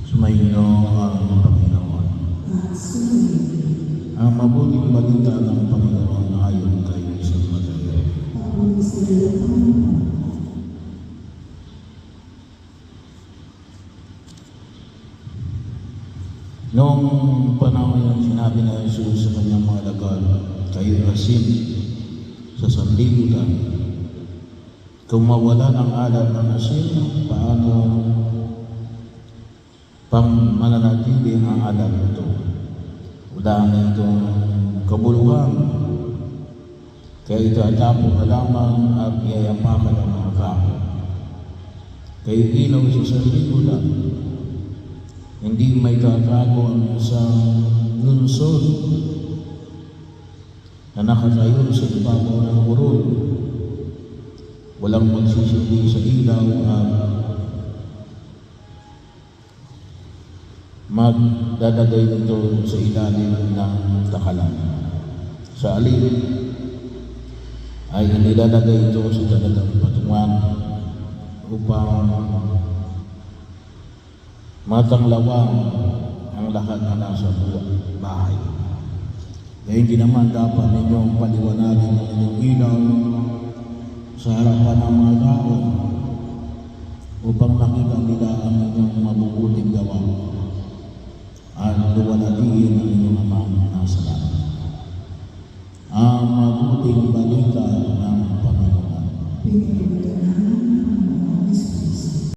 Sumainyo ang Panginoon. Ang mabuting balita ng Panginoon ayon kay San Mateo. Noong panahon yung sinabi na Jesus sa kanyang mga alagad, kayo asin sa sanlibutan. Kung mawala ng alat ng asin, paano pang mananatili ang alat nito? Wala na itong kabuluhan. Kaya ito atapo na lamang at iayapakan ng mga tao. Kayo ilaw sa sanlibutan. Hindi may tatago ang isang lungsod na nakatayo sa ibabaw ng burol. Walang magsisindi sa ilaw at magdadagay nito sa ilalim ng takalan. Sa alin ay inilalagay ito sa talagang patungan upang matanglawang ang lahat na nasa bahay. Kaya hindi naman dapat ninyong paliwanagin ang inyong ilaw sa harapan ng mga tao upang makita nila ang inyong mabubuting gawa at luwalhatiin ang inyong Amang nasa langit. Ang mabuting balita ng Panginoon.